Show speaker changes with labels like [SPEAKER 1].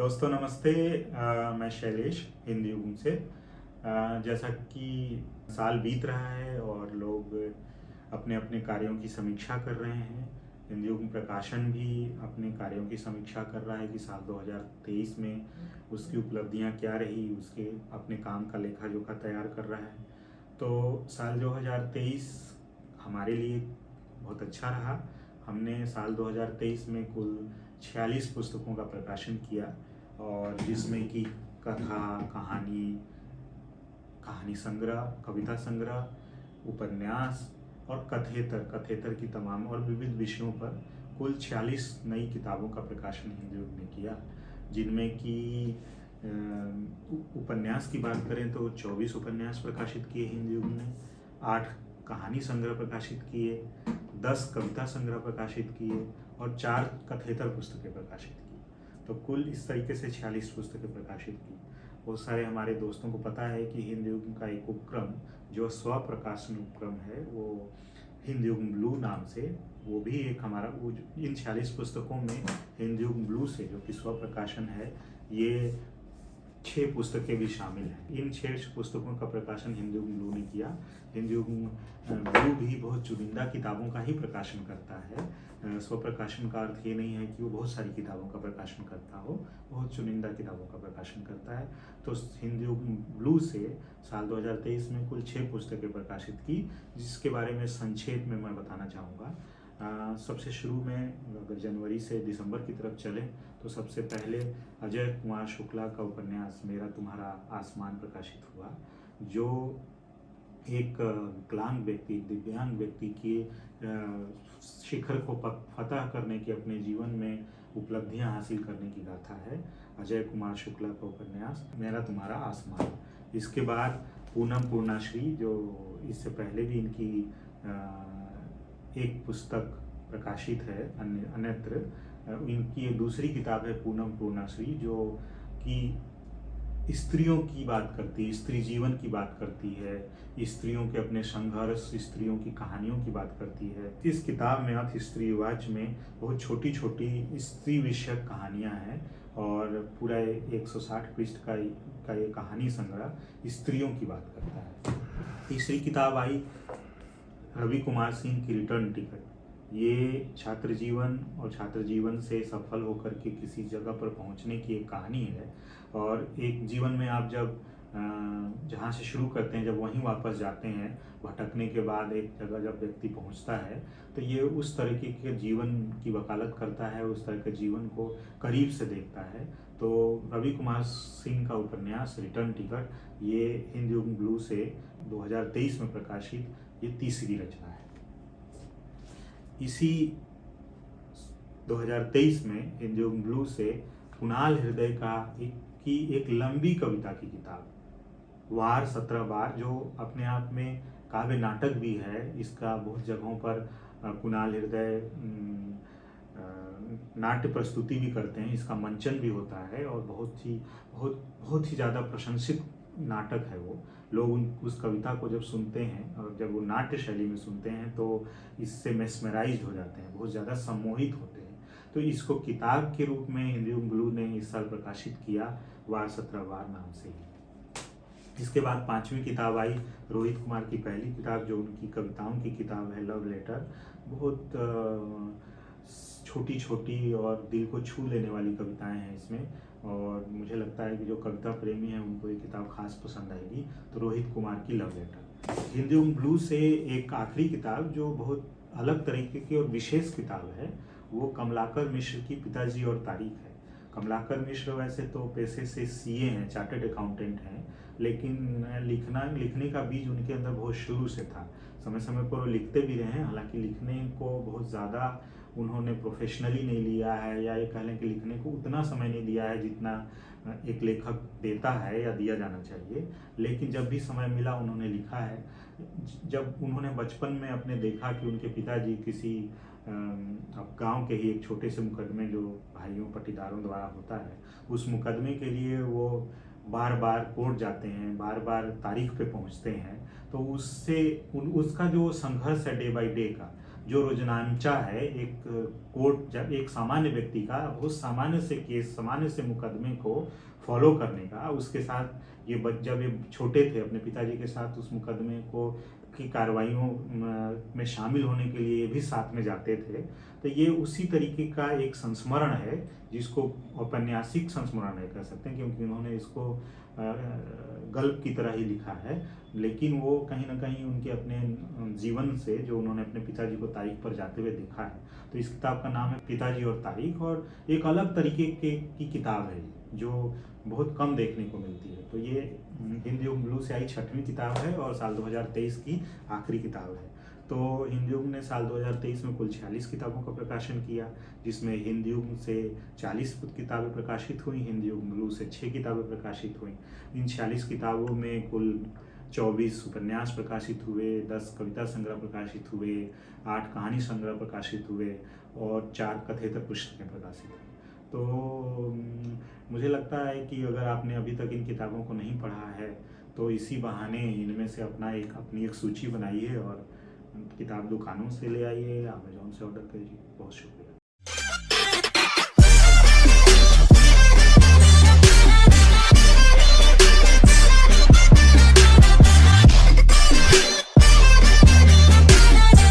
[SPEAKER 1] दोस्तों नमस्ते। मैं शैलेश हिंदी युग से। जैसा कि साल बीत रहा है और लोग अपने अपने कार्यों की समीक्षा कर रहे हैं, हिंदी युग प्रकाशन भी अपने कार्यों की समीक्षा कर रहा है कि साल 2023 में उसकी उपलब्धियां क्या रही, उसके अपने काम का लेखा जोखा तैयार कर रहा है। तो साल 2023 हमारे लिए बहुत अच्छा रहा। हमने साल 2023 में कुल 46 पुस्तकों का प्रकाशन किया, और जिसमें कि कथा, कहानी, कहानी संग्रह, कविता संग्रह, उपन्यास और कथेतर की तमाम और विविध विषयों पर कुल 46 नई किताबों का प्रकाशन हिंदी युग ने किया, जिनमें कि उपन्यास की बात करें तो 24 उपन्यास प्रकाशित किए हिंदी युग ने, 8 कहानी संग्रह प्रकाशित किए, 10 कविता संग्रह प्रकाशित किए और 4 कथेतर पुस्तकें प्रकाशित की। तो कुल इस तरीके से 46 पुस्तकें प्रकाशित की। बहुत सारे हमारे दोस्तों को पता है कि हिंदी युग का एक उपक्रम जो स्व प्रकाशन उपक्रम है, वो हिंदी युग ब्लू नाम से, वो भी एक हमारा वो इन 46 पुस्तकों में हिंदी युग ब्लू से जो कि स्व प्रकाशन है, ये 6 पुस्तकें भी शामिल हैं। इन 6 पुस्तकों का प्रकाशन हिंदी युग ब्लू ने किया। हिंदी युग ब्लू भी बहुत चुनिंदा किताबों का ही प्रकाशन करता है। स्व प्रकाशन का अर्थ ये नहीं है कि वो बहुत सारी किताबों का प्रकाशन करता हो, बहुत चुनिंदा किताबों का प्रकाशन करता है। तो हिंदी युग ब्लू से साल 2023 में कुल 6 पुस्तकें प्रकाशित की, जिसके बारे में संक्षेप में मैं बताना चाहूँगा। सबसे शुरू में अगर जनवरी से दिसंबर की तरफ चलें तो सबसे पहले अजय कुमार शुक्ला का उपन्यास मेरा तुम्हारा आसमान प्रकाशित हुआ, जो एक विकलांग व्यक्ति, दिव्यांग व्यक्ति के शिखर को फतह करने की, अपने जीवन में उपलब्धियां हासिल करने की गाथा है। अजय कुमार शुक्ला का उपन्यास मेरा तुम्हारा आसमान। इसके बाद पूनम पूर्णाश्री, जो इससे पहले भी इनकी एक पुस्तक प्रकाशित है अन्यत्र, इनकी एक दूसरी किताब है पूनम पूर्णाश्री, जो कि स्त्रियों की बात करती है, स्त्री जीवन की बात करती है, स्त्रियों के अपने संघर्ष, स्त्रियों की कहानियों की बात करती है। इस किताब में अथ स्त्रीवाच में बहुत छोटी छोटी स्त्री विषयक कहानियां हैं, और पूरा 160 पृष्ठ का ये कहानी संग्रह स्त्रियों की बात करता है। तीसरी किताब आई रवि कुमार सिंह की रिटर्न टिकट। ये छात्र जीवन और छात्र जीवन से सफल होकर के किसी जगह पर पहुंचने की एक कहानी है, और एक जीवन में आप जब जहाँ से शुरू करते हैं, जब वहीं वापस जाते हैं, भटकने के बाद एक जगह जब व्यक्ति पहुंचता है, तो ये उस तरीके के जीवन की वकालत करता है, उस तरह के जीवन को करीब से देखता है। तो रवि कुमार सिंह का उपन्यास रिटर्न टिकट, ये हिंदी युग ब्लू से 2023 में प्रकाशित ये तीसरी रचना है। इसी 2023 में हिंदी युग ब्लू से कुणाल हृदय का एक लंबी कविता की किताब वार 17 बार, जो अपने आप में काव्य नाटक भी है। इसका बहुत जगहों पर कुणाल हृदय नाट्य प्रस्तुति भी करते हैं, इसका मंचन भी होता है, और बहुत ही ज़्यादा प्रशंसित नाटक है वो। लोग उस कविता को जब सुनते हैं और जब वो नाट्य शैली में सुनते हैं तो इससे मेस्मराइज्ड हो जाते हैं, बहुत ज़्यादा सम्मोहित होते हैं। तो इसको किताब के रूप में हिंदी युग ब्लू ने इस साल प्रकाशित किया, वार 17 बार नाम से ही। इसके बाद 5वीं किताब आई रोहित कुमार की पहली किताब, जो उनकी कविताओं की किताब है लव लेटर। बहुत छोटी छोटी और दिल को छू लेने वाली कविताएं हैं इसमें, और मुझे लगता है कि जो कविता प्रेमी हैं उनको ये किताब खास पसंद आएगी। तो रोहित कुमार की लव लेटर। हिंदी युग ब्लू से एक आखिरी किताब जो बहुत अलग तरीके की और विशेष किताब है, वो कमलाकर मिश्र की पिताजी और तारीख है। कमलाकर मिश्र वैसे तो पेशे से सीए हैं, चार्टर्ड अकाउंटेंट हैं, लेकिन लिखने का बीज उनके अंदर बहुत शुरू से था। समय समय पर वो लिखते भी रहे हैं, हालांकि लिखने को बहुत ज़्यादा उन्होंने प्रोफेशनली नहीं लिया है, या ये कह लें कि लिखने को उतना समय नहीं दिया है जितना एक लेखक देता है या दिया जाना चाहिए। लेकिन जब भी समय मिला उन्होंने लिखा है। जब उन्होंने बचपन में अपने देखा कि उनके पिताजी किसी अब गांव के ही एक छोटे से मुकदमे जो भाइयों पटीदारों द्वारा होता है, उस मुकदमे के लिए वो बार बार कोर्ट जाते हैं, बार बार तारीख पे पहुंचते हैं, तो उसका जो संघर्ष है डे बाय डे का, जो रोजनामचा है, एक कोर्ट, जब एक सामान्य व्यक्ति का बहुत सामान्य से केस, सामान्य से मुकदमे को फॉलो करने का, उसके साथ जब ये छोटे थे अपने पिताजी के साथ उस मुकदमे को की कार्रवाइयों में शामिल होने के लिए ये भी साथ में जाते थे। तो ये उसी तरीके का एक संस्मरण है, जिसको औपन्यासिक संस्मरण है कह सकते हैं, क्योंकि उन्होंने इसको गल्प की तरह ही लिखा है, लेकिन वो कहीं ना कहीं उनके अपने जीवन से, जो उन्होंने अपने पिताजी को तारीख पर जाते हुए देखा है। तो इस किताब का नाम है पिताजी और तारीख, और एक अलग तरीके की किताब है जो बहुत कम देखने को मिलती है। तो ये हिंद युग ब्लू से आई 6वीं किताब है और साल 2023 की आखिरी किताब है। तो हिंद युग ने साल 2023 में कुल 46 किताबों का प्रकाशन किया, जिसमें हिंद युग से 40 किताबें प्रकाशित हुई, हिंद युग ब्लू से 6 किताबें प्रकाशित हुई। इन 46 किताबों में कुल 24 उपन्यास प्रकाशित हुए, 10 कविता संग्रह प्रकाशित हुए, 8 कहानी संग्रह प्रकाशित हुए और 4 कथेतर पुस्तकें प्रकाशित हुई। तो मुझे लगता है कि अगर आपने अभी तक इन किताबों को नहीं पढ़ा है तो इसी बहाने इनमें से अपनी एक सूची बनाइए और किताब दुकानों से ले आइए, अमेज़न से ऑर्डर करिए। बहुत शुक्रिया।